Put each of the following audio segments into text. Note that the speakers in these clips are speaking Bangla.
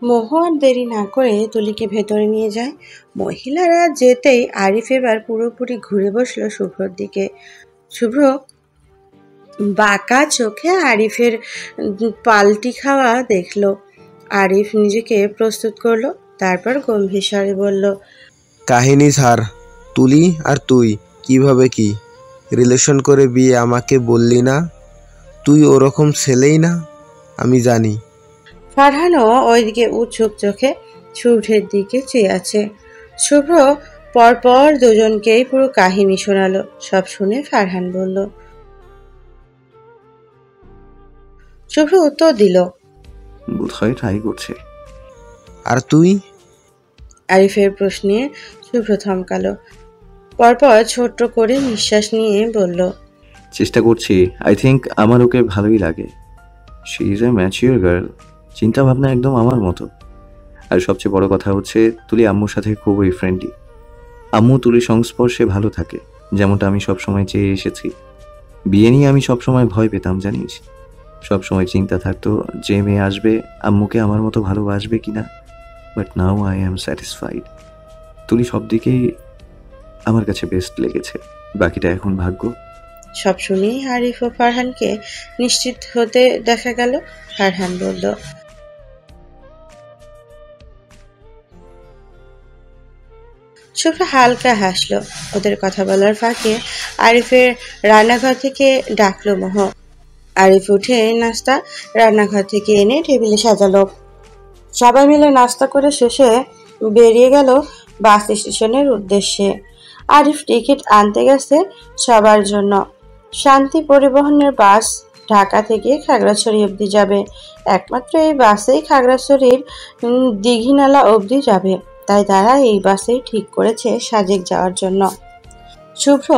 মোহ আর দেরি না করে তুলিকে ভেতরে নিয়ে যায়। মহিলারা যেতেই আরিফ এবার পুরোপুরি ঘুরে বসলো শুভ্রর দিকে। শুভ্র বাঁকা চোখে আরিফের পাল্টি খাওয়া দেখলো। আরিফ নিজেকে প্রস্তুত করলো, তারপর গম্ভীর স্বরে বলল, কাহিনী ছাড়। তুলি আর তুই কিভাবে কি রিলেশন করে বিয়ে আমাকে বললি না? তুই ওরকম ছেলেই না, আমি জানি। ফারহানও ওইদিকে উৎসুক চোখে শুভ্রের দিকে চেয়ে আছে। শুভ্র পরপর দুজনকেই পুরো কাহিনী শোনালো। সব শুনে ফারহান বলল, শুভ্র উত্তর দিল, বোধহয় ট্রাই করছে। আর তুই? আরিফের প্রশ্নে শুভ্র থমকালো, পরপর ছোট্ট করে নিঃশ্বাস নিয়ে বলল, চেষ্টা করছি। আই থিঙ্ক আমার ওকে ভালোই লাগে। She is a mature girl, চিন্তা ভাবনা একদম আমার মতো। আর সবচেয়ে বড় কথা হচ্ছে তুলি আম্মুর সাথে খুবই ফ্রেন্ডলি। আম্মু তুলির সংস্পর্শে ভালো থাকে, যেমনটা আমি সবসময় চেয়ে এসেছি। বিয়ে নিয়ে আমি সবসময় ভয় পেতাম জানিস, সবসময় চিন্তা থাকতো যে মেয়ে আসবে আম্মুকে আমার মতো ভালোবাসবে কিনা। But now I am satisfied. তুলি সব দিকেই আমার কাছে বেস্ট লেগেছে, বাকিটা এখন ভাগ্য। সব শুনেই আরিফ ও ফারহানকে নিশ্চিত হতে দেখা গেল। ফারহান বলল, শুভ্র হালকা হাসলো। ওদের কথা বলার ফাঁকে আরিফের রান্নাঘর থেকে ডাকলো মোহ। আরিফ উঠে নাস্তা রান্নাঘর থেকে এনে টেবিলে সাজালো। সবাই মিলে নাস্তা করে শেষে বেরিয়ে গেল বাস স্টেশনের উদ্দেশ্যে। আরিফ টিকিট আনতে গেছে সবার জন্য। শান্তি পরিবহনের বাস ঢাকা থেকে খাগড়াছড়ি অবধি যাবে। একমাত্র এই বাসেই খাগড়াছড়ির দীঘিনালা অবধি যাবে। তাই তারা এই বাসেই ঠিক করেছে সাজেক যাওয়ার জন্য। শুভ্র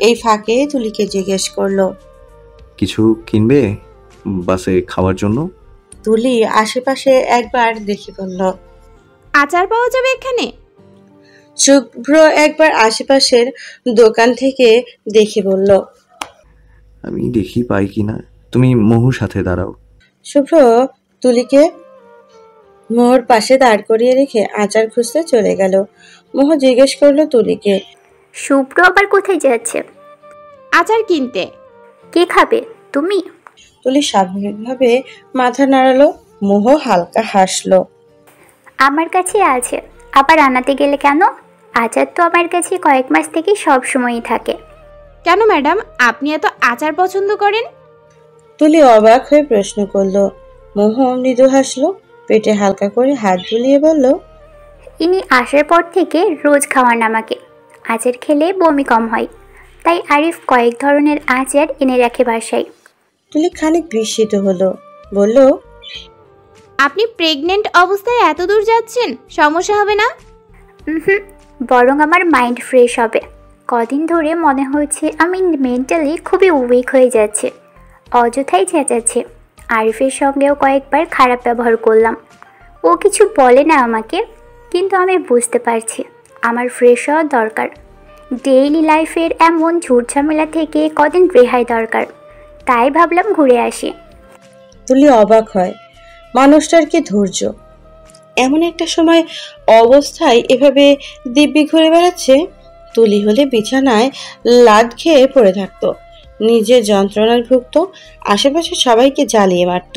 এই ফাঁকে তুলিকে জিজ্ঞেস করলো, কিছু কিনবে বাসে খাওয়ার জন্য? তুলি আশেপাশে একবার দেখে বলল, আচার পাওয়া যাবে এখানে? শুভ্র একবার আশেপাশের দোকান থেকে দেখে বলল, আমি দেখি পাই কিনা। তুমি মহুর সাথে দাঁড়াও। শুভ্র তুলিকে মোহর পাশে দাঁড় করিয়ে রেখে আচার খুঁজতে চলে গেল। মোহ জিজ্ঞেস করলো তুলিকে, শুভ্র আবার কোথায় যাচ্ছে? আচার কিনতে। কে খাবে, তুমি? তুলি স্বাভাবিকভাবে মাথা নাড়ালো। মোহ হালকা হাসলো। আমার কাছে আছে, আবার আনাতে গেলে কেন? আচার তো আমার কাছে কয়েক মাস থেকে সব সময়ই থাকে। কেন ম্যাডাম, আপনি এত আচার পছন্দ করেন? তুলি অবাক হয়ে প্রশ্ন করলো। মোহ মৃদু হাসলো, পেটে হালকা করে হাত বুলিয়ে বলল, ইনি আসার পর থেকে রোজ খাওয়ান আমাকে। আচার খেলে বমি কম হয়, তাই আরিফ কয়েক ধরনের আচার এনে রাখে বাসায়। তুলি খানিক বিস্মিত হলো, বলল, আপনি প্রেগনেন্ট অবস্থায় এত দূর যাচ্ছেন, সমস্যা হবে না? হুম, বরং আমার মাইন্ড ফ্রেশ হবে। কদিন ধরে মনে হচ্ছে আমি মেন্টালি খুবই উইক হয়ে যাচ্ছে। অযথাই চেঁচাচ্ছে। আরিফের সঙ্গেও কয়েকবার খারাপ ব্যবহার করলাম। ও কিছু বলে না আমাকে, কিন্তু আমি বুঝতে পারছি আমার ফ্রেশ হওয়া দরকার। ডেইলি লাইফের এমন ঝুটঝামেলা থেকে কদিন রেহাই দরকার, তাই ভাবলাম ঘুরে আসি। তুলি অবাক হয়, মানুষটার কি ধৈর্য! এমন একটা সময় অবস্থায় এভাবে দিব্যি ঘুরে বেড়াচ্ছে। তুলি হলে বিছানায় লাদ খেয়ে পড়ে থাকতো, নিজে যন্ত্রণায় ভুগত, আশেপাশে সবাইকে জ্বালিয়ে মারত।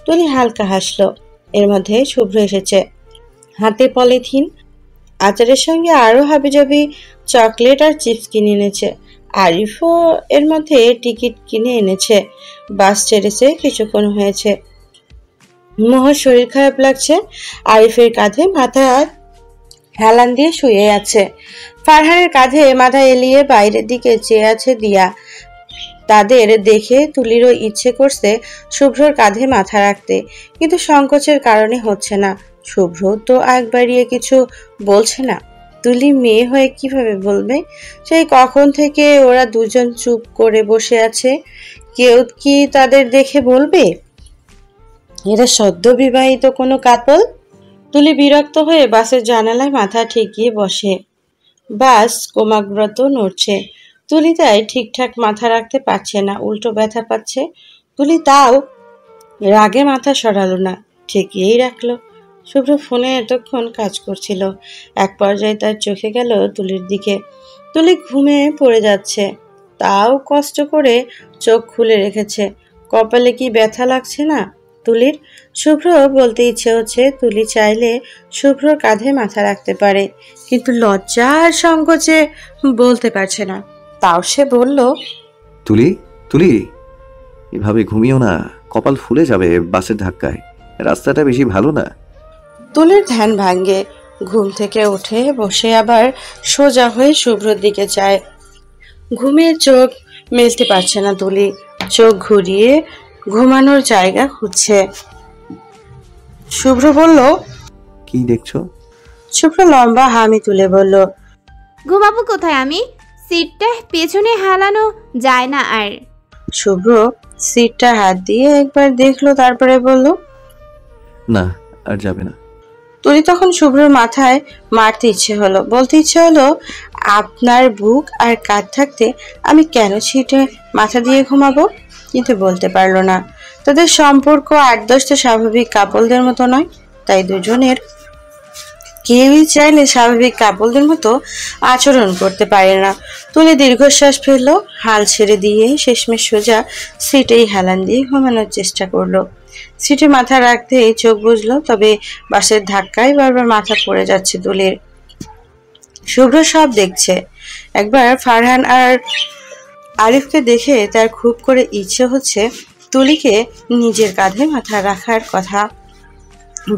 তুলি হালকা হাসলো। এর মধ্যে শুভ্র এসেছে, হাতে পলিথিন। আচারের সঙ্গে আরো হাবিজাবি চকলেট আর চিপস কিনে এনেছে। আরিফও এর মধ্যে টিকিট কিনে এনেছে। বাস ছেড়েছে কিছুক্ষণ হয়েছে। মোহর শরীর খারাপ লাগছে। আরিফের কাঁধে মাথা হেলান দিয়ে শুয়ে আছে। ফারহানের কাঁধে মাথা এলিয়ে বাইরের দিকে চেয়ে আছে দিয়া। তাদের দেখে তুলিরও ইচ্ছে করছে শুভ্রর কাঁধে মাথা রাখতে, কিন্তু সংকোচের কারণে হচ্ছে না। শুভ্র তো আগ বাড়িয়ে কিছু বলছে না। তুলি মেয়ে হয়ে কিভাবে বলবে? সেই কখন থেকে ওরা দুজন চুপ করে বসে আছে। কেউ কি তাদের দেখে বলবে এরা সদ্য বিবাহিত কোনো কাপল? তুলি বিরক্ত হয়ে বাসের জানালায় মাথা ঠেকিয়ে বসে। বাস ক্রমাগত নড়ছে। তুলি তাই ঠিকঠাক মাথা রাখতে পারছে না, উল্টো ব্যথা পাচ্ছে। তুলি তাও রাগে মাথা সরালো না, ঠেকিয়েই রাখলো। শুভ্র ফোনে এতক্ষণ কাজ করছিল। এক পর্যায়ে তার চোখে গেল তুলির দিকে। তুলি ঘুমে পড়ে যাচ্ছে, তাও কষ্ট করে চোখ খুলে রেখেছে। কপালে কি ব্যথা লাগছে না তুলির? শুভ্র বলতে ইচ্ছে হচ্ছে তুলি চাইলে শুভ্রর কাঁধে মাথা রাখতে পারে, কিন্তু লজ্জা আর সংকোচে বলতে পারছে না। তাও সে বলল, তুলি, তুলি, এভাবে ঘুমিও না, কপাল ফুলে যাবে বাসের ধাক্কায়। রাস্তাটা বেশি ভালো না। তুলির ধ্যান ভাঙ্গে, ঘুম থেকে উঠে বসে আবার সোজা হয়ে শুভ্রর দিকে চায়। ঘুমের চোখ মেলতে পারছে না তুলি, চোখ ঘুরিয়ে ঘুমানোর জায়গা খুঁজছে। শুভ্র বলল, কি দেখছো? শুভ্র লম্বা হামি তুলে বলল, ঘুমাবো কোথায় আমি? সিটটা পেছনে হেলানো যায় না আর। শুভ্র সিটটা হাত দিয়ে একবার দেখলো, তারপরে বলল, না, আর যাবে না। তুলি তখন শুভ্রর মাথায় মারতে ইচ্ছে হলো, বলতে ইচ্ছে হলো, আপনার বুক আর কাঁধ থাকতে আমি কেন সিটে মাথা দিয়ে ঘুমাবো, কিন্তু বলতে পারলো না। তাদের সম্পর্ক ৮-১০টা স্বাভাবিক কাপলদের মতো নয়, তাই দুজনের কেউই চাইলে স্বাভাবিক কাপলদের মতো আচরণ করতে পারে না। তুলি দীর্ঘশ্বাস ফেললো, হাল ছেড়ে দিয়ে শেষমেশ সোজা সিটেই হেলান দিয়ে ঘুমানোর চেষ্টা করলো। সিটে মাথা রাখতেই চোখ বুজলো, তবে বাসের ধাক্কায় বারবার মাথা পড়ে যাচ্ছে তুলির। শুভ্র সব দেখছে। একবার ফারহান আর আরিফকে দেখে তার খুব করে ইচ্ছে হচ্ছে তুলিকে নিজের কাঁধে মাথা রাখার কথা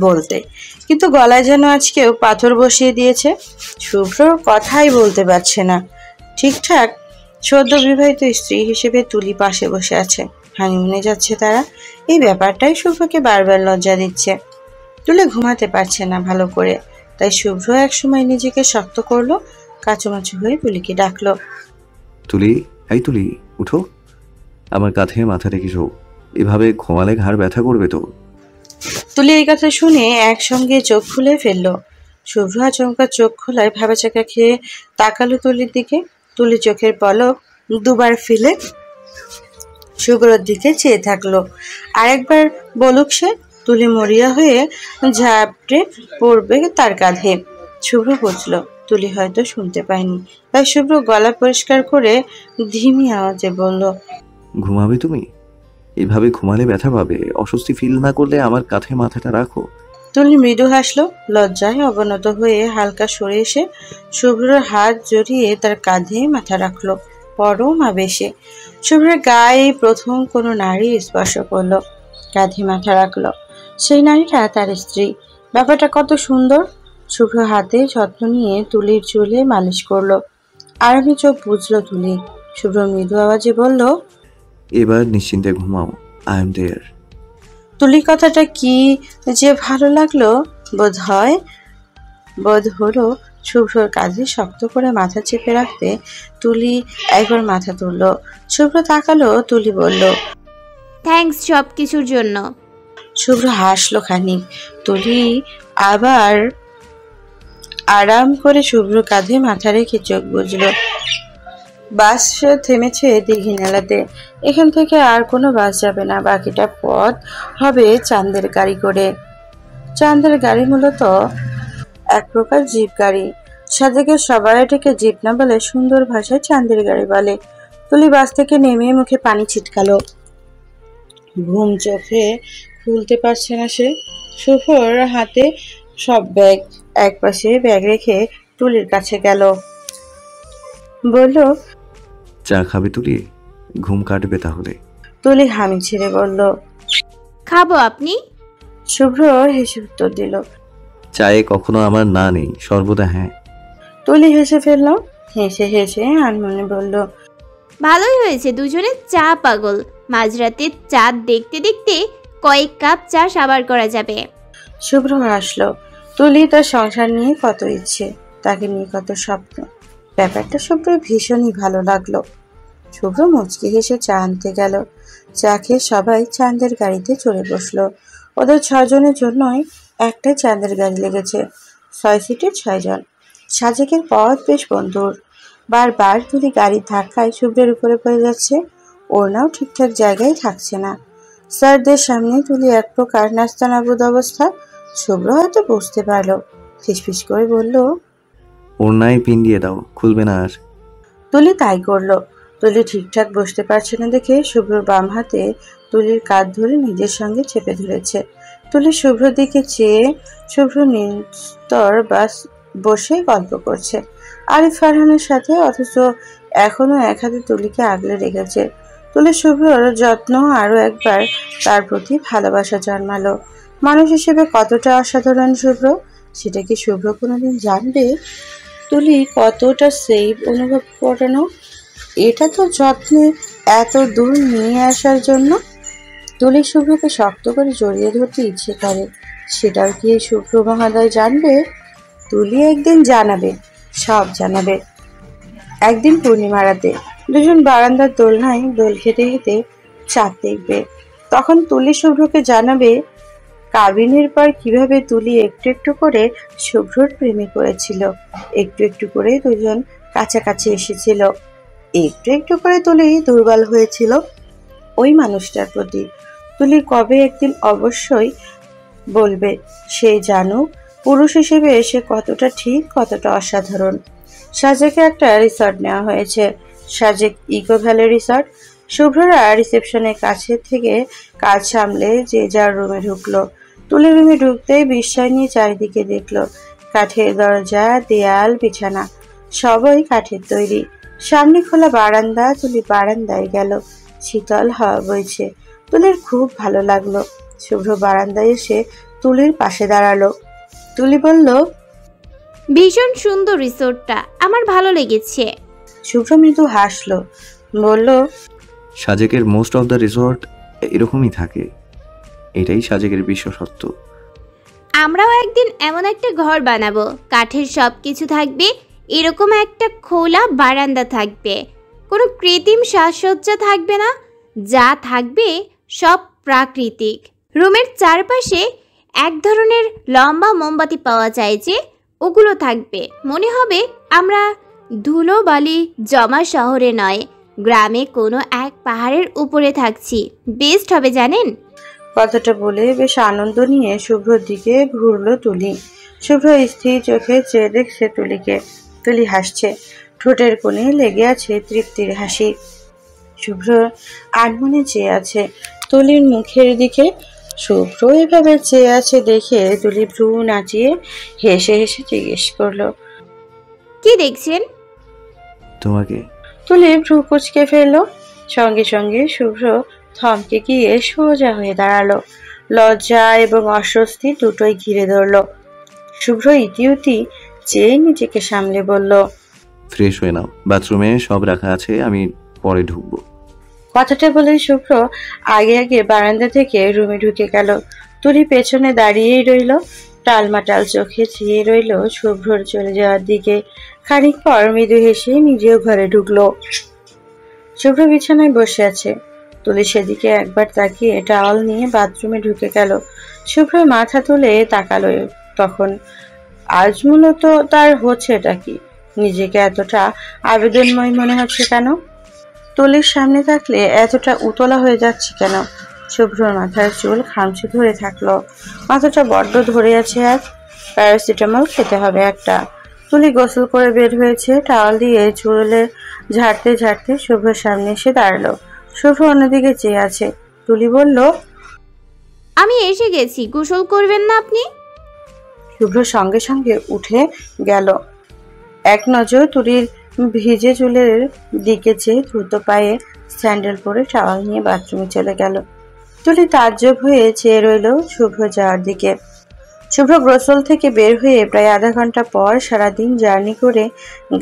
বলতে, কিন্তু গলায় যেন আজকেও পাথর বসিয়ে দিয়েছে। শুভ্র কথাই বলতে পারছে না ঠিকঠাক। সদ্য বিবাহিত স্ত্রী হিসেবে তুলি পাশে বসে আছে, হানিমুনে যাচ্ছে তারা। এই ব্যাপারটাই শুভ্রকে বারবার লজ্জা দিচ্ছে। তুলি ঘুমাতে পারছে না ভালো করে, তাই শুভ্র একসময় নিজেকে শক্ত করলো, কাচুমাচু হয়ে তুলিকে ডাকলো, তুলি, এই তুলি, উঠো, আমার কাঁধে মাথা রেখে শো। এভাবে ঘুমালে ঘাড় ব্যথা করবে তো। তুলি এই কথা শুনে একসঙ্গে চোখ খুলে ফেললো। শুভ্র আচমকা চোখ খোলায় ভ্যাবাচাকা খেয়ে তাকালো তুলির দিকে। তুলি চোখের পলক দুবার ফেলে শুভ্রর দিকে চেয়ে থাকলো। আরেকবার বলুক সে। তুলি মরিয়া হয়ে ঝাপটে পড়বে তার কাঁধে। শুভ্র বুঝলো তুলি হয়তো শুনতে পায়নি, তাই শুভ্র গলা পরিষ্কার করে ধিমি আওয়াজে বলল, ঘুমাবে তুমি? এভাবে ঘুমালে ব্যথা পাবে। অস্বস্তি ফিল না করলে আমার কাঁধে মাথাটা রাখো। তুলি মৃদু হাসলো, লজ্জায় অবনত হয়ে হালকা সরে এসে শুভ্রর হাত জড়িয়ে তার কাঁধে মাথা রাখলো পরম আবেশে। শুভ্রের গায়ে প্রথম কোনো নারী স্পর্শ করলো, কাঁধে মাথা রাখলো। সেই নারীটা তার স্ত্রী। ব্যাপারটা কত সুন্দর। শুভ্র হাতে যত্ন নিয়ে তুলির চুলে মালিশ করলো। আরামে চোখ বুঝলো তুলি। শুভ্র মৃদু আওয়াজে বলল, এবার নিশ্চিন্তে ঘুমাও, আই এম দেয়ার। তুলির কথাটা কি যে ভালো লাগলো বোধ হলো। শুভ্রর কাঁধে শক্ত করে মাথা চেপে রাখতে তুলি একবার মাথা তুলল। শুভ্র তাকালো, তুলি বলল, থ্যাঙ্কস সব কিছুর জন্য। শুভ্র হাসলো খানিক। তুলি আবার আরাম করে শুভ্র কাঁধে মাথা রেখে চোখ বুঝলো। বাস থেমেছে দীঘিনালাতে। এখান থেকে আর কোনো বাস যাবে না, বাকিটা পথ হবে চাঁদের গাড়ি করে। চাঁদের গাড়ি মূলত এক প্রকার জিপ গাড়ি। সাজেকের সবাই এটাকে জিপ না বলে সুন্দর ভাষায় চাঁদের গাড়ি বলে। তুলি বাস থেকে নেমে মুখে পানি ছিটকালো। ঘুম চোখে খুলতে পারছে না সে। শুভ্রর হাতে সব ব্যাগ। একপাশে ব্যাগ রেখে তুলির কাছে গেল, বলল, চা খাবে তুলি? ঘুম কাটবে তাহলে। তুলি হামি ছেড়ে বলল, খাবো আপনি? শুভ্র হেসে উত্তর দিল। চায়ে কখনো আমার না নেই, সর্বদা হ্যাঁ। তুলি হেসে ফেলল। হেসে হেসে আনমনে বলল, ভালোই হয়েছে, দুজনে চা পাগল। মাঝরাতে চাঁদ দেখতে দেখতে কয়েক কাপ চা সাবার করা যাবে। শুভ্র হাসলো। তুলি তার সংসার নিয়ে কত ইচ্ছে, তাকে নিয়ে কত স্বপ্ন। ব্যাপারটা শুভ্র ভীষণই ভালো লাগলো। শুভ্র মুচকি হেসে চা আনতে গেল। চা খেয়ে সবাই চাঁদের গাড়িতে চড়ে বসলো। ওদের 6 জনের জন্যই একটাই চাঁদের গাড়ি লেগেছে। 6 সিটে 6 জন। সাজেকের পথ বেশ বন্ধুর। বারবার তুলি গাড়ির ধাক্কায় শুভ্রের উপরে পড়ে যাচ্ছে। ওড়নাও ঠিকঠাক জায়গায় থাকছে না। স্যারদের সামনে তুলি এক প্রকার নাস্তানাবুদ অবস্থা। শুভ্র হয়তো বুঝতে পারলো, ফিসফিস করে বলল, ওড়নায় পিন দিয়ে দাও, খুলবে না আর। তুলি তাই করলো। তুলি ঠিকঠাক বসতে পারছে না দেখে শুভ্রর বাম হাতে তুলির কাঁধ ধরে নিজের সঙ্গে চেপে ধরেছে। তুলি শুভ্রর দিকে চেয়ে শুভ্র নিস্তর বাস বসে গল্প করছে আরিফ ফারহানের সাথে, অথচ এখনো এক হাতে তুলিকে আগলে রেখেছে। তুলি শুভ্রর যত্ন আরো একবার তার প্রতি ভালোবাসা জন্মালো। মানুষ হিসেবে কতটা অসাধারণ শুভ্র, সেটা কি শুভ্র কোনোদিন জানবে? তুলি কতটা সেফ অনুভব করানো, এটা তো যত্নে এত দূর নিয়ে আসার জন্য। তুলি শুভ্রকে শক্ত করে জড়িয়ে ধরতে ইচ্ছে করে, সেটাও কি এই শুভ্র মহাদয় জানবে? তুলি একদিন জানাবে, সব জানাবে। একদিন পূর্ণিমা রাতে দুজন বারান্দার দোলনায় দোল খেতে খেতে চাঁদ দেখবে, তখন তুলি শুভ্রকে জানাবে কাবিনের পর কিভাবে তুলি একটু একটু করে শুভ্রর প্রেমে পড়েছিল, একটু একটু করে দুজন কাছাকাছি এসেছিল, একটু একটু করে তুলি দুর্বল হয়েছিল ওই মানুষটার প্রতি। তুলি কবে একদিন অবশ্যই বলবে, সে জানুক পুরুষ হিসেবে সে কতটা ঠিক, কতটা অসাধারণ। সাজেকে একটা রিসর্ট নেওয়া হয়েছে, সাজেক ইকো ভ্যালি রিসর্ট। শুভ্ররা রিসেপশনের কাছে থেকে কাজ সামলে যে যার রুমে ঢুকলো। তুলি রুমে ঢুকতেই বিস্ময় নিয়ে চারিদিকে দেখলো, কাঠের দরজা, দেয়াল, বিছানা সবই কাঠের তৈরি। সামনে খোলা বারান্দা। তুলি বারান্দায় গেল, শীতল হাওয়া বইছে। তুলির খুব ভালো লাগলো। শুভ্র বারান্দায় এসে তুলির পাশে দাঁড়ালো। তুলি বলল, ভীষণ সুন্দর রিসোর্টটা, আমার ভালো লেগেছে। শুভ্র মৃদু হাসলো, বলল, সাজেকের মোস্ট অফ দ্য রিসোর্ট এরকমই থাকে, এটাই সাজেকের বিশেষত্ব। আমরাও একদিন এমন একটা ঘর বানাবো, কাঠের সব কিছু থাকবে, এরকম একটা খোলা বারান্দা থাকবে, কোনো কৃত্রিম সাজসজ্জা থাকবে না, যা থাকবে সব প্রাকৃতিক। রুমের চারপাশে এক ধরনের লম্বা মোমবাতি পাওয়া যায় যে, ওগুলো থাকবে। মনে হবে আমরা ধুলো বালি জমা শহরে নয়, গ্রামে কোনো এক পাহাড়ের উপরে থাকছি। বেস্ট হবে জানেন। কথাটা বলে বেশ আনন্দ নিয়ে শুভ্রর দিকে ঘুরলো তুলি। শুভ্র স্থির চোখে চেয়ে দেখছে তুলিকে। তুলি হাসছে, ঠোঁটের কোণে লেগে আছে তৃপ্তির হাসি। শুভ্র আনমনে চেয়ে আছে তুলির মুখের দিকে। শুভ্র এভাবে চেয়ে আছে দেখে তুলি ভ্রু নাচিয়ে হেসে হেসে জিজ্ঞেস করলো, কি দেখছেন? তোমাকে। তুলি ভ্রু কুচকে ফেললো। সঙ্গে সঙ্গে শুভ্র থমকে গিয়ে সোজা হয়ে দাঁড়ালো। লজ্জা এবং অস্বস্তি দুটোই ঘিরে ধরলো। শুভ্র ইতিউতি চেয়ে নিজেকে সামলে বলল, ফ্রেশ হয়ে নাও, বাথরুমে সব রাখা আছে, আমি পরে ঢুকবো। কথাটা বলে শুভ্র আগে আগে বারান্দা থেকে রুমে ঢুকে গেল। তুলি পেছনে দাঁড়িয়েই রইল, টালমাটাল চোখে চেয়ে রইল শুভ্রর চলে যাওয়ার দিকে। খানিক পর মৃদু হেসে নিজেও ঘরে ঢুকলো। শুভ্র বিছানায় বসে আছে। তুলি সেদিকে একবার তাকিয়ে টাওয়াল নিয়ে বাথরুমে ঢুকে গেল। শুভ্র মাথা তুলে তাকালো। তখন আজ মূলত তার হচ্ছেটা কি? নিজেকে এতটা আবেদনময় মনে হচ্ছে কেন? তুলির সামনে থাকলে এতটা উতলা হয়ে যাচ্ছে কেন? শুভ্রর মাথার চুল খামচে ধরে থাকলো। মাথাটা বড্ড ধরে আছে আজ। প্যারাসিটামল খেতে হবে একটা। তুলি গোসল করে বের হয়েছে, টাওয়াল দিয়ে চুলে ঝাড়তে ঝাড়তে শুভ্রর সামনে এসে দাঁড়ালো। শুভ্র অন্যদিকে চেয়ে আছে। তুলি বলল, আমি এসে গেছি, গোসল করবেন না আপনি? শুভ্র সঙ্গে সঙ্গে উঠে গেল। এক নজর তুলির ভিজে চুলের দিকে চেয়ে দ্রুত পায়ে স্যান্ডেল পরে টাওয়াল নিয়ে বাথরুমে চলে গেল। তুলি তাজ্জব হয়ে চেয়ে রইল শুভ্র যাওয়ার দিকে। শুভ্র গোসল থেকে বের হয়ে প্রায় আধা ঘন্টা পর সারাদিন জার্নি করে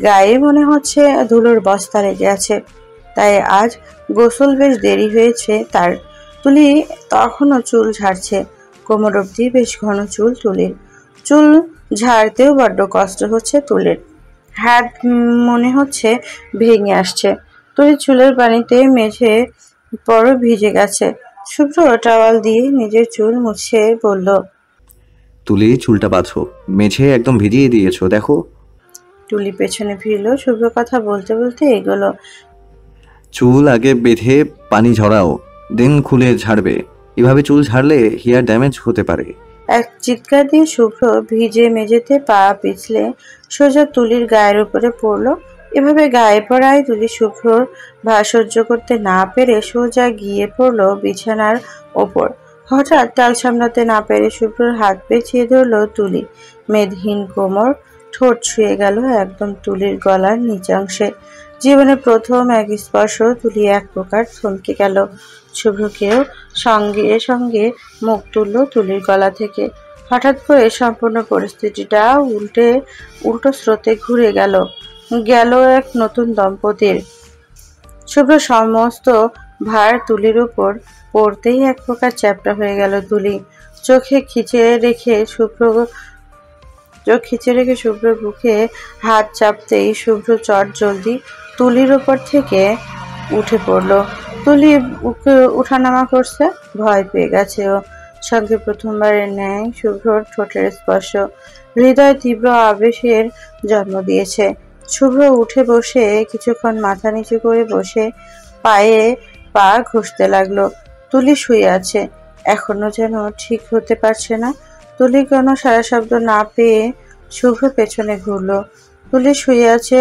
গায়ে মনে হচ্ছে ধুলোর বস্তা লেগে আছে, তাই আজ গোসল বেশ দেরি হয়েছে তার। তুলি তখনও চুল ঝাড়ছে, কোমর অবধি বেশ ঘন চুল তুলির। চুল ঝাড়তেও বড্ড কষ্ট হচ্ছে তুলির, হাত মনে হচ্ছে ভেঙে আসছে। তুলি চুলের পানিতে মেঝে বড় ভিজে গেছে। শুভ্র টাওয়াল দিয়ে নিজের চুল মুছে বলল, তুলি চুলটা বাঁধো, মেঝে একদম ভিজিয়ে দিয়েছো দেখো। তুলি পেছনে ফিরল। শুভ্র কথা বলতে বলতে এগোলো। চুল আগে বেঁধে পানি ঝরাও, দেন খুলে ঝাড়বে। এভাবে চুল ঝাড়লে হেয়ার ড্যামেজ হতে পারে। এক চিৎকার দিয়ে শুভ্র ভিজে মেঝেতে পা পিছলে সোজা তুলির গায়ের উপরে পড়লো। এভাবে গায়ে পড়ায় তুলি শুভ্রর ভার সহ্য করতে না পেরে সোজা গিয়ে পড়লো বিছানার ওপর। হঠাৎ টাল সামলাতে না পেরে শুভ্রর হাত পেঁচিয়ে ধরলো তুলি। মেদহীন কোমর, ঠোঁট ছুঁয়ে গেল একদম তুলির গলার নিচাংশে। জীবনে প্রথম এক স্পর্শ তুলি এক প্রকার থমকে গেল। শুভ্রকেও সঙ্গে সঙ্গে মুখ তুলল তুলির গলা থেকে। হঠাৎ করে সম্পূর্ণ পরিস্থিতিটা উল্টো স্রোতে ঘুরে গেল এক নতুন দম্পতির। শুভ্র সমস্ত ভার তুলির উপর পড়তেই এক প্রকার চ্যাপ্টা হয়ে গেল তুলি। চোখ খিচে রেখে শুভ্রর বুকে হাত চাপতেই শুভ্র চট জলদি তুলির উপর থেকে উঠে পড়ল। তুলি উঠানামা করছে, ভয় পেয়ে গেছে ও। সঙ্গে প্রথমবারের ন্যায় শুভ্রর ঠোঁটের স্পর্শ হৃদয় তীব্র আবেশের জন্ম দিয়েছে। শুভ্র উঠে বসে কিছুক্ষণ মাথা নিচু করে বসে পায়ে পা ঘষতে লাগলো। তুলি শুয়ে আছে, এখনো যেন ঠিক হতে পারছে না। তুলি কোনো সারা শব্দ না পেয়ে শুভ্র পেছনে ঘুরলো। তুলি শুয়ে আছে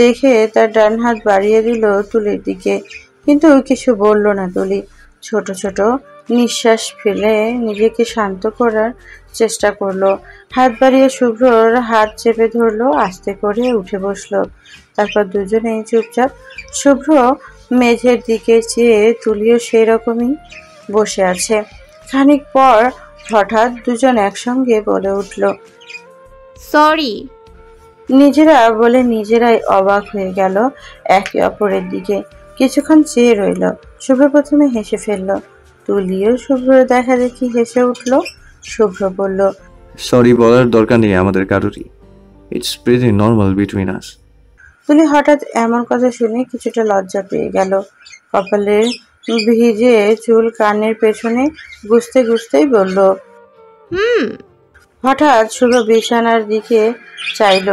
দেখে তার ডান হাত বাড়িয়ে দিল তুলির দিকে, কিন্তু কিছু বলল না তুলি। ছোট ছোট নিঃশ্বাস ফেলে নিজেকে শান্ত করার চেষ্টা করলো। হাত বাড়িয়ে শুভ্রর হাত চেপে ধরলো, আস্তে করে উঠে বসলো। তারপর দুজনেই চুপচাপ। শুভ্র মেঝের দিকে চেয়ে, তুলিও সেই রকমই বসে আছে। খানিক পর হঠাৎ দুজন একসঙ্গে বলে উঠল, সরি। নিজেরা বলে নিজেরাই অবাক হয়ে গেল একে অপরের দিকে। কিছুক্ষণ চেয়ে রইল। শুভ্র প্রথমে হেসে ফেলল। তুলিও শুভ্র দেখা দেখি হেসে উঠল। শুভ্র বলল, সরি বলার দরকার নেই আমাদের কারোরই। It's pretty normal between us. তুলি হঠাৎ এমন কথা শুনে কিছুটা লজ্জা পেয়ে গেল। কপালের ভিজে চুল কানের পেছনে গুছতে গুছতেই বলল, হঠাৎ শুভ্র বিছানার দিকে চাইল,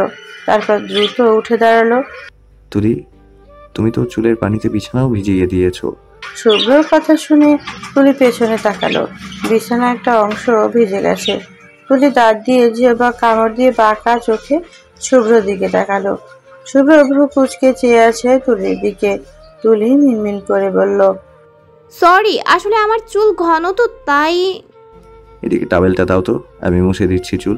তারপর দ্রুত উঠে দাঁড়ালো। তুলি, তুমি তো চুলের পানিতে বিছানাও ভিজিয়ে দিয়েছো। শুভ্রর কথা শুনে তুলি পেছনে তাকালো। বিছানা একটা অংশ ভিজে গেছে। তুলি দাঁত দিয়ে বা কামড় দিয়ে বাঁকা চোখে শুভ্রর দিকে তাকালো। শুভ্র ভ্রু কুঁচকে চেয়ে আছে তুলির দিকে। তুলি মিনমিন করে বলল, সরি, আসলে আমার চুল ঘন তো তাই। এদিকে টাওয়েলটা দাও তো, আমি মুছে দিচ্ছি চুল।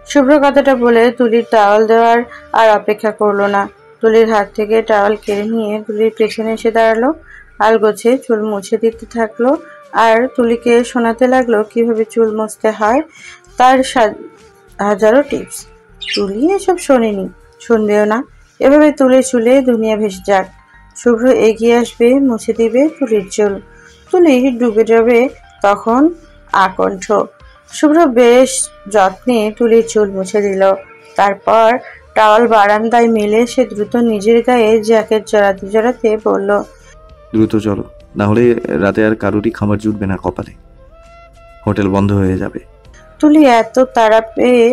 শুভ্র কথাটা বলে তুলির টাওয়াল দেওয়ার আর অপেক্ষা করলো না। তুলির হাত থেকে টাওয়াল কেড়ে নিয়ে তুলির পেছনে এসে দাঁড়ালো। আলগোছে চুল মুছে দিতে থাকলো আর তুলিকে শোনাতে লাগলো কিভাবে চুল মুছতে হয়, তার হাজারো টিপস। তুলি এসব শোনেনি, শুনবেও না। এভাবে তুলির চুলে দুনিয়া ভেসে যাক। শুভ্র এগিয়ে আসবে, মুছে দিবে তুলির চুল। তুলি ডুবে যাবে তখন আকণ্ঠ। শুভ্র বেশ যত্নে তুলির চুল মুছে দিল। তারপর টাওয়াল বারান্দায় মেলে সে দ্রুত নিজের গায়ে জ্যাকেট জড়াতে জড়াতে বলল, দ্রুত চলো, না হলে রাতে আর কারোরই খাবার জুটবে না কপালে, হোটেল বন্ধ হয়ে যাবে। তুলি এত তাড়া পেয়ে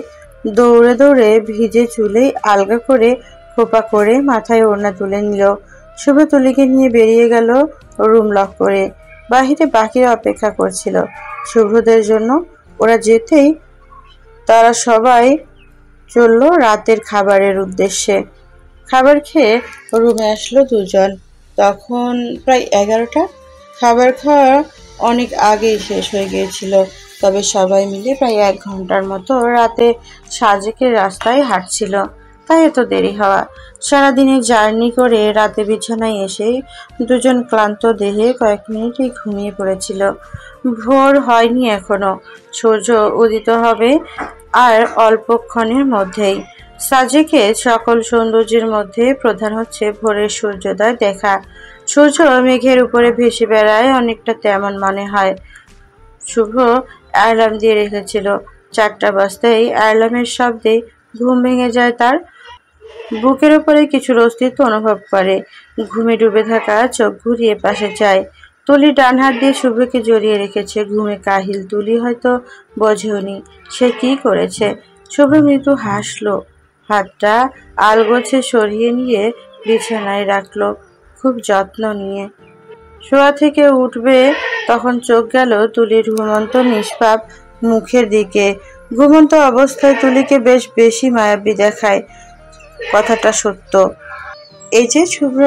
দৌড়ে দৌড়ে ভিজে চুলেই আলগা করে খোপা করে মাথায় ওড়না তুলে নিল। শুভ্র তুলিকে নিয়ে বেরিয়ে গেল রুম লক করে। বাহিরে বাকিরা অপেক্ষা করছিল শুভ্রদের জন্য। ওরা যেতেই তারা সবাই চলল রাতের খাবারের উদ্দেশ্যে। খাবার খেয়ে রুমে আসলো দুজন। তখন প্রায় 11টা। খাবার খাওয়া অনেক আগেই শেষ হয়ে গিয়েছিল। তবে সবাই মিলে প্রায় 1 ঘন্টার মতো রাতে সাজেকের রাস্তায় হাঁটছিল, তাই এত দেরি হওয়া। সারাদিনের জার্নি করে রাতে বিছানায় এসে দুজন ক্লান্ত দেহে কয়েক মিনিটই ঘুমিয়ে পড়েছিল। ভোর হয়নি এখনো, সূর্য উদিত হবে আর অল্পক্ষণের মধ্যেই। সাজেকে সকল সৌন্দর্যের মধ্যে প্রধান হচ্ছে ভোরের সূর্যোদয় দেখা। সূর্য মেঘের উপরে ভেসে বেড়ায়, অনেকটা তেমন মনে হয়। শুভ অ্যালার্ম দিয়ে রেখেছিল। 4টা বাজতেই অ্যালার্মের শব্দে ঘুম ভেঙে যায় তার। বুকের উপরে কিছুর অস্তিত্ব অনুভব করে। ঘুমে ডুবে থাকা চোখ ঘুরিয়ে পাশে যায়। তুলি ডান হাত দিয়ে শুভ্রকে জড়িয়ে রেখেছে। ঘুমে কাহিল তুলি হয়তো বোঝেওনি সে কি করেছে। শুভ্র মৃদু হাসলো, হাতটা আলগোছে সরিয়ে নিয়ে বিছানায় রাখলো খুব যত্ন নিয়ে। শোয়া থেকে উঠবে তখন চোখ গেল তুলির ঘুমন্ত নিষ্পাপ মুখের দিকে। ঘুমন্ত অবস্থায় তুলিকে বেশ বেশি মায়াবী দেখায়, কথাটা সত্য। এই যে শুভ্র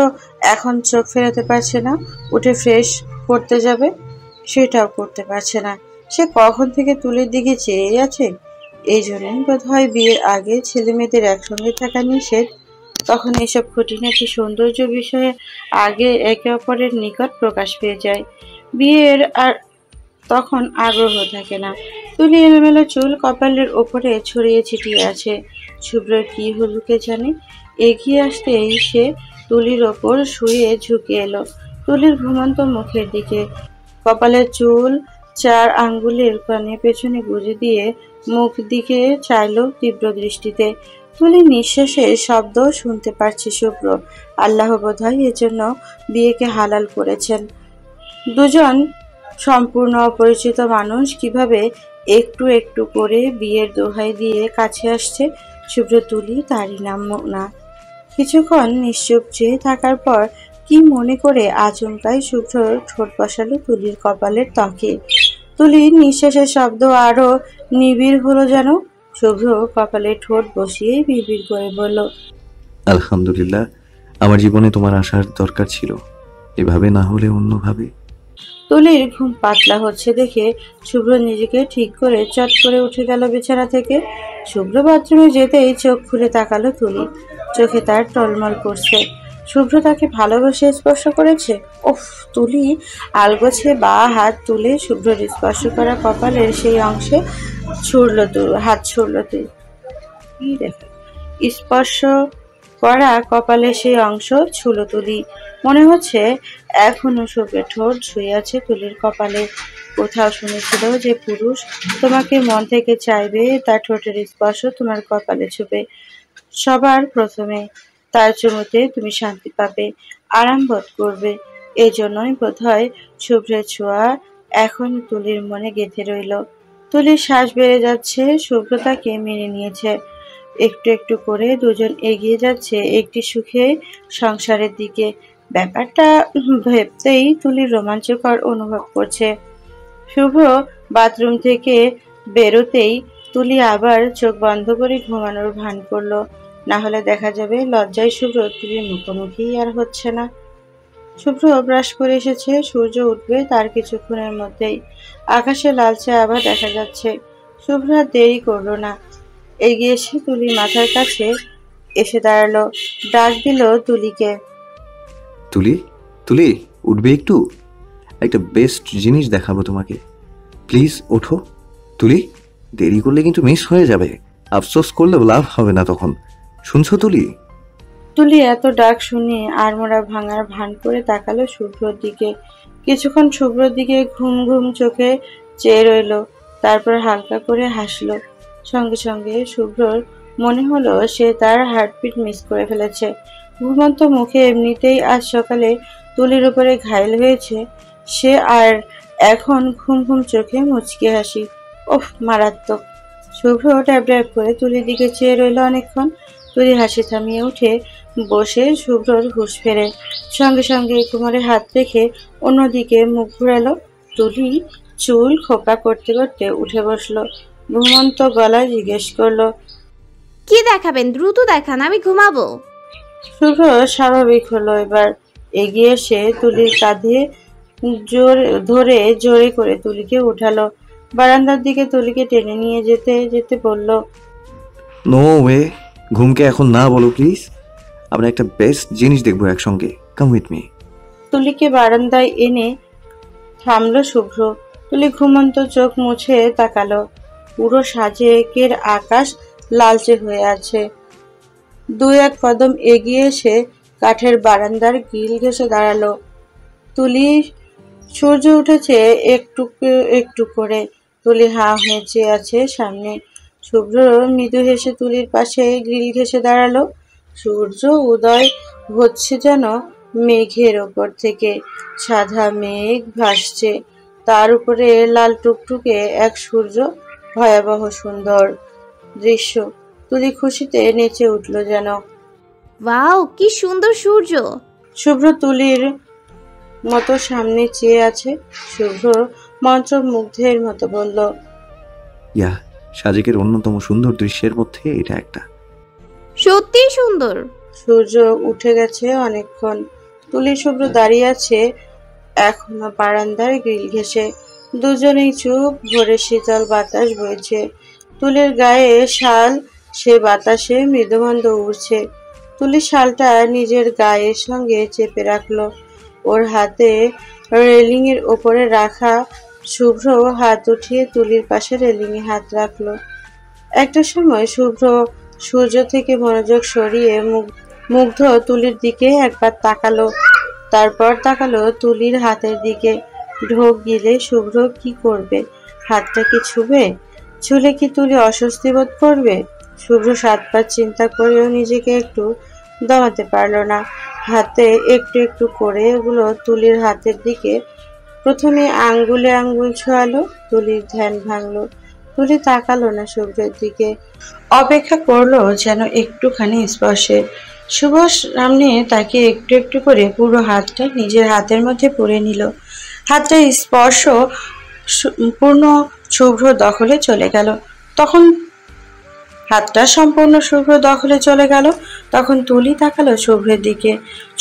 এখন চোখ ফেরাতে পারছে না, উঠে ফ্রেশ করতে যাবে সেটাও করতে পারছে না। সে কখন থেকে তুলির দিকে চেয়ে আছে। এই জন্যই বোধহয় বিয়ের আগে ছেলে মেয়েদের একসঙ্গে থাকা নিষেধ। তখন এসব খুঁটিনাটি সৌন্দর্য বিষয়ে আগে একে অপরের নিকট প্রকাশ পেয়ে যায়। বিয়ের আর তখন আগ্রহ থাকে না। তুলি এলোমেলো চুল কপালের ওপরে ছড়িয়ে ছিটিয়ে আছে। শুভ্র কি হলো কে জানে। এগিয়ে আসতেই সে তুলির ওপর শুয়ে ঝুঁকে এলো তুলির ঘুমন্ত মুখের দিকে। কপালের চুল 4 আঙ্গুলের কানে পেছনে গুঁজে দিয়ে মুখ দিকে চাইলো তীব্র দৃষ্টিতে। তুলির নিঃশ্বাসের শব্দ শুনতে পারছে শুভ্র। আল্লাহ বোধহয় এজন্য বিয়েকে হালাল করেছেন। দুজন সম্পূর্ণ অপরিচিত মানুষ কিভাবে একটু একটু করে বিয়ের দোহাই দিয়ে কাছে আসছে। শুভ্র তুলি তারই নাম না। কিছুক্ষণ নিশ্চুপ চেয়ে থাকার পর কি মনে করে আচমকাই শুভ্র ঠোঁট বসালো তুলির কপালের ত্বকে। তুলির নিঃশ্বাসের শব্দ আরো নিবিড় হলো যেন। শুভ্র কপালে ঠোঁট বসিয়ে বিড়বিড় করে বলল, আলহামদুলিল্লাহ, আমার জীবনে তোমার আসার দরকার ছিল, এভাবে না হলে অন্যভাবে। তুলির ঘুম পাতলা হচ্ছে দেখে শুভ্র নিজেকে ঠিক করে চট করে উঠে গেল বিছানা থেকে। শুভ্র বাথরুমে যেতেই চোখ খুলে তাকালো তুলি। চোখে তার টলমল করছে। শুভ্র তাকে ভালোবেসে স্পর্শ করেছে। উফ! তুলি আলগোছে বা হাত তুলে শুভ্রর স্পর্শ করা কপালের সেই অংশে হাত ছুড়ল তুই। স্পর্শ করা কপালে সেই অংশ ছুল তুলি। মনে হচ্ছে এখনো শুভ্রের ঠোঁট ছুঁয়ে আছে তুলির কপালে। কোথাও শুনেছিল যে পুরুষ তোমাকে মন থেকে চাইবে, তার ঠোঁটের স্পর্শ তোমার কপালে ছুবে সবার প্রথমে। তার চুমুতে তুমি শান্তি পাবে, আরাম বোধ করবে। এই জন্যই বোধহয় শুভ্রের ছোঁয়া এখন তুলির মনে গেঁথে রইল। তুলির শ্বাস বেড়ে যাচ্ছে। শুভ্র তাকে মেনে নিয়েছে। একটু একটু করে দুজন এগিয়ে যাচ্ছে একটি সুখে সংসারের দিকে। ব্যাপারটা ভাবতেই তুলির রোমাঞ্চকর অনুভব করছে। শুভ্র বাথরুম থেকে বেরোতেই তুলি আবার চোখ বন্ধ করে ঘুমানোর ভান করলো। না হলে দেখা যাবে লজ্জায় শুভ্র তুলির মুখোমুখি আর হচ্ছে না। শুভ্র ব্রাশ করে এসেছে। সূর্য উঠবে তার কিছুক্ষণের মধ্যেই। আকাশে লালচে আভা দেখা যাচ্ছে। শুভ্র আর দেরি করলো না। এগিয়ে এসে তুলির মাথার কাছে এসে দাঁড়ালো। ডাক দিল তুলিকে। তুলি, তুলি, উঠবে একটু? একটা বেস্ট জিনিস দেখাবো তোমাকে, প্লিজ ওঠো। তুলি, দেরি করলে কিন্তু মিস হয়ে যাবে, আফসোস করলেও লাভ হবে না তখন, শুনছো তুলি? তুলি এত ডাক শুনে আড়মোড়া ভাঙার ভান করে তাকালো শুভ্রর দিকে। কিছুক্ষণ শুভ্রর দিকে ঘুম ঘুম চোখে চেয়ে রইল। তারপর হালকা করে হাসলো। সঙ্গে সঙ্গে শুভ্রর মনে হলো সে তার হার্টবিট মিস করে ফেলেছে। ঘুমন্ত মুখে এমনিতেই আজ সকালে তুলির উপরে ঘায়েল হয়েছে সে, আর এখন ঘুম ঘুম চোখে মুচকি হাসি। ওহ, মারাত্মক! শুভ্র ড্যাব ড্যাব করে তুলির দিকে চেয়ে রইল অনেকক্ষণ। তুলি হাসি থামিয়ে উঠে বসে শুভ্রর হুঁশ ফেরে। সঙ্গে সঙ্গে কোমরে হাত রেখে অন্যদিকে মুখ ঘুরালো। তুলি চুল খোপা করতে করতে উঠে বসলো। ঘুমন্ত গলায় জিজ্ঞেস করলো, কি দেখাবেন? দ্রুত দেখান, আমি ঘুমাবো। শুভ্র স্বাভাবিক হলো এবার। এগিয়ে এসে তুলির কাঁধে ধরে জোরে করে তুলিকে উঠালো। বারান্দার দিকে তুলিকে টেনে নিয়ে যেতে যেতে বলল, নো ওয়ে, ঘুমকে এখন না বলো প্লিজ, আমরা একটা বেস্ট জিনিস দেখবো একসঙ্গে, কাম উইথ মি। তুলিকে বারান্দায় এনে থামলো শুভ্র। তুলি ঘুমন্ত চোখ মুছে তাকালো। পুরো সাজেকের আকাশ লালচে হয়ে আছে। 2-1 কদম এগিয়ে এসে কাঠের বারান্দার গ্রিল ঘেঁষে দাঁড়ালো। তুলি সূর্য উঠেছে একটু একটু করে। তুলি হাঁ হয়ে চেয়ে আছে সামনে। শুভ্র মৃদু হেসে তুলির পাশে গ্রিল ঘেঁষে দাঁড়ালো। সূর্য উদয় হচ্ছে যেন মেঘের ওপর থেকে। সাদা মেঘ ভাসছে, তার উপরে লাল টুকটুকে এক সূর্য। ভয়াবহ সুন্দর দৃশ্য। তুলি খুশিতে নেচে উঠল যেন। ওয়াও, কি সুন্দর সূর্য! শুভ্র তুলির মতো সামনে চেয়ে আছে। শুভ্র মন্ত্রমুগ্ধের মতো বলল, ইয়া, সাজেকের অন্যতম সুন্দর দৃশ্যের মধ্যে এটা একটা। সত্যিই সুন্দর। সূর্য উঠে গেছে অনেকক্ষণ। তুলি শুভ্র দাঁড়িয়ে আছে এখনো বারান্দার গ্রিল ঘেঁষে। দুজনেই চুপ। ভোরের শীতল বাতাস বইছে তুলির গায়ে। শাল সে বাতাসে মৃদুমন্দ উড়ছে। তুলি শালটা নিজের গায়ের সঙ্গে চেপে রাখলো। ওর হাতে রেলিং এর ওপরে রাখা। শুভ্র হাত উঠিয়ে তুলির পাশে রেলিং এ হাত রাখলো। একটা সময় শুভ্র সূর্য থেকে মনোযোগ সরিয়ে মুগ্ধ তুলির দিকে একবার তাকালো। তারপর তাকালো তুলির হাতের দিকে। ঢোক গিলে শুভ্র কি করবে? হাতটা কি ছুবে? ছুলে কি তুলি অস্বস্তি বোধ করবে? শুভ্র 7 বার চিন্তা করেও নিজেকে একটু দমাতে পারল না। হাতে একটু একটু করে ওগুলো তুলির হাতের দিকে প্রথমে আঙ্গুলে আঙ্গুল ছোঁয়ালো। তুলির ধ্যান ভাঙলো। তুলি তাকালো না শুভ্রের দিকে। অপেক্ষা করলো যেন একটুখানি স্পর্শে। শুভ সামনে তাকে একটু একটু করে পুরো হাতটা নিজের হাতের মধ্যে পুরে নিল। হাতটা স্পর্শ পূর্ণ শুভ্র দখলে চলে গেল। তখন হাতটা সম্পূর্ণ শুভ্র দখলে চলে গেল। তখন তুলি তাকালো শুভ্রের দিকে।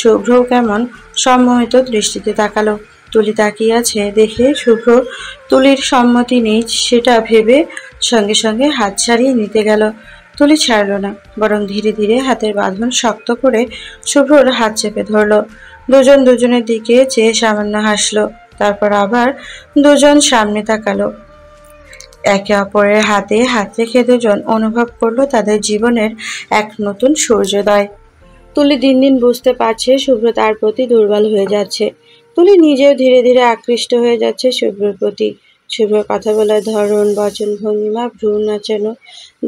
শুভ্রও কেমন সম্মোহিত দৃষ্টিতে তাকালো। তুলি তাকিয়ে আছে দেখে শুভ্র তুলির সম্মতি নেই সেটা ভেবে সঙ্গে সঙ্গে হাত ছাড়িয়ে নিতে গেল। তুলি ছাড়ল না, বরং ধীরে ধীরে হাতের বাঁধন শক্ত করে শুভ্রর হাত চেপে ধরল। দুজন দুজনের দিকে চেয়ে সামান্য হাসলো। তারপর আবার দুজন সামনে তাকালো। একে অপরের হাতে হাত রেখে দুজন অনুভব করলো তাদের জীবনের এক নতুন সূর্যোদয়। তুলি দিন দিন বুঝতে পারছে শুভ্র তার প্রতি দুর্বল হয়ে যাচ্ছে। তুলি নিজেও ধীরে ধীরে আকৃষ্ট হয়ে যাচ্ছে শুভ্রর প্রতি। শুভ্রর কথা বলার ধরন, বচন ভঙ্গিমা, ভ্রু নাচানো,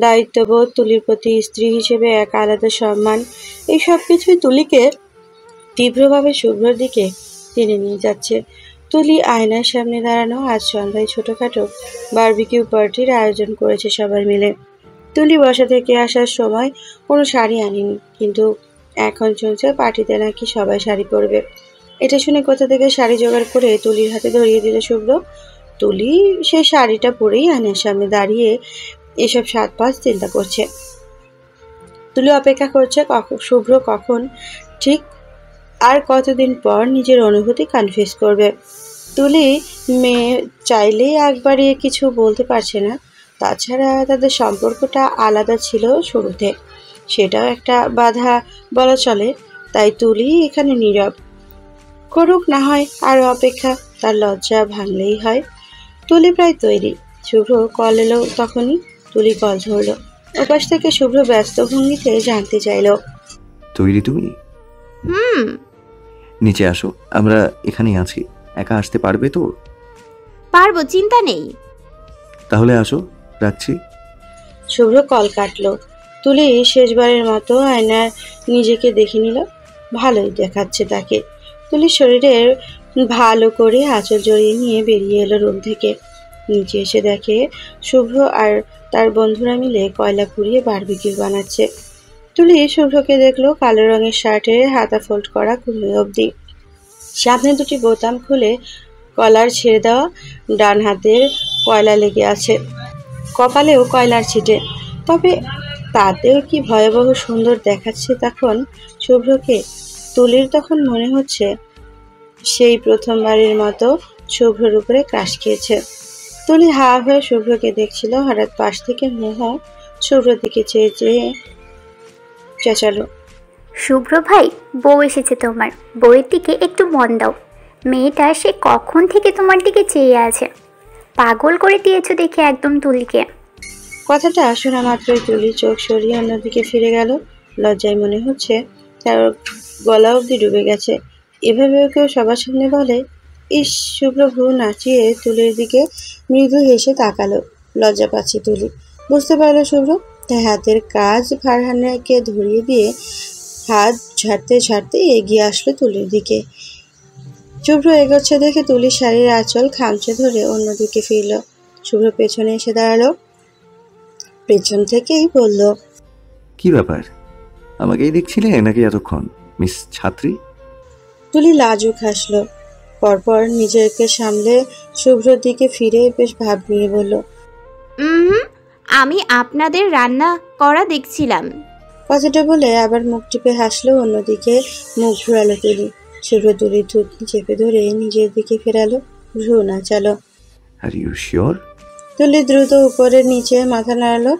দায়িত্ববোধ, তুলির প্রতি স্ত্রী হিসেবে এক আলাদা সম্মান, এই সব কিছুই তুলিকে তীব্রভাবে শুভ্রর দিকে টেনে নিয়ে যাচ্ছে। তুলি আয়নার সামনে দাঁড়ানো। আজ সন্ধ্যায় ছোটখাটো বারবিকিউ পার্টির আয়োজন করেছে সবাই মিলে। তুলি বাসা থেকে আসার সময় কোনো শাড়ি আনেনি, কিন্তু এখন শুনছে পার্টিতে নাকি সবাই শাড়ি পরবে। এটা শুনে কোথা থেকে শাড়ি জোগাড় করে তুলির হাতে ধরিয়ে দিল শুভ্র। তুলি সে শাড়িটা পরেই আয়নার সামনে দাঁড়িয়ে এসব 7-5 চিন্তা করছে। তুলি অপেক্ষা করছে শুভ্র কখন ঠিক আর কতদিন পর নিজের অনুভূতি কনফিউজ করবে। তুলি মেয়ে চাইলেই একবারে কিছু বলতে পারছে না। তাছাড়া তাদের সম্পর্কটা আলাদা ছিল শুরুতে, সেটাও একটা বাধা বলা চলে। তাই তুলি এখানে নীরব। করুক না হয় আরো অপেক্ষা, তার লজ্জা ভাঙলেই হয়। তুলি প্রায় তৈরি। শুভ্র কল এলো তখনই তুলি কল ধরলো। ওপাশ থেকে শুভ্র ব্যস্ত ভঙ্গিতে জানতে চাইলো, তৈরি তুমি? হুম। নিচে আসো, আমরা এখানেই আছি। একা আসতে পারবে তো? পারবো, চিন্তা নেই। তাহলে আসো, রাখছি। শুভ্র কল কাটলো। তুলি শেষবারের মতো আয়নার নিজেকে দেখে নিল। ভালোই দেখাচ্ছে তাকে। তুলি শরীরের ভালো করে আঁচল জড়িয়ে নিয়ে বেরিয়ে এলো রুম থেকে। নিচে এসে দেখে শুভ্র আর তার বন্ধুরা মিলে কয়লা পুড়িয়ে বারবিকিউ বানাচ্ছে। তুলি শুভ্রকে দেখলো কালো রঙের শার্টের হাতা ফোল্ড করা কুমড়ো অবধি, সামনে দুটি বোতাম খুলে কলার ছেড়ে দেওয়া, ডান হাতের কয়লা লেগে আছে, কপালেও কয়লার ছিটে। তবে তাতেও কি ভয়াবহ সুন্দর দেখাচ্ছে তখন শুভ্রকে। তুলির তখন মনে হচ্ছে সেই প্রথমবারের মতো শুভ্রর উপরে ক্রাশ খেয়েছে। তুলি হা হয়ে শুভ্রকে দেখছিল। হঠাৎ পাশ থেকে মোহ শুভ্রর দিকে চেয়ে চেয়ে চেঁচালো, শুভ্র ভাই, বউ এসেছে তোমার। বউয়ের দিকে একটু মন দাও। মেয়েটা সে কখন থেকে তোমার দিকে চেয়ে আছে। পাগল করে দিয়েছো দেখে একদম তুলিকে। কথাটা শোনা মাত্রই তুলি চোখ সরিয়ে অন্যদিকে ফিরে গেল। লজ্জায় মনে হচ্ছে তার গলা অবধি ডুবে গেছে। এভাবেও কেউ সবার সামনে বলে? ইস! শুভ্র ভ্রু নাচিয়ে তুলির দিকে মৃদু হেসে তাকালো। লজ্জা পাচ্ছে তুলি। বুঝতে পারলো শুভ্র। তাই হাতের কাজ ফারহানাকে ধরিয়ে দিয়ে হাত ঝাড়তে ঝাড়তে এগিয়ে আসলো তুলির দিকে। শুভ্র এগোচ্ছে দেখে তুলির শাড়ির আঁচল খামচে ধরে অন্যদিকে ফিরল। শুভ্র পেছনে এসে দাঁড়ালো। পেছন থেকেই বলল, কি ব্যাপার, আমাকেই দেখছিলে নাকি এতক্ষণ, মিস ছাত্রী? তুলি লাজুক হাসলো। পরপর নিজেকে সামলে শুভ্রর দিকে ফিরে বেশ ভাব নিয়ে বলল, হুম, আমি আপনাদের রান্না করা দেখছিলাম। কথাটা বলে আবার মুখ টিপে হাসলো, অন্যদিকে মুখ ঘুরালো তুলি। শুভ্র তুলির থুতনি চেপে ধরে নিজের দিকে ফেরালো, ভ্রু নাচালো। Are you sure? তুলি দ্রুত উপরে নিচে মাথা নাড়ালো।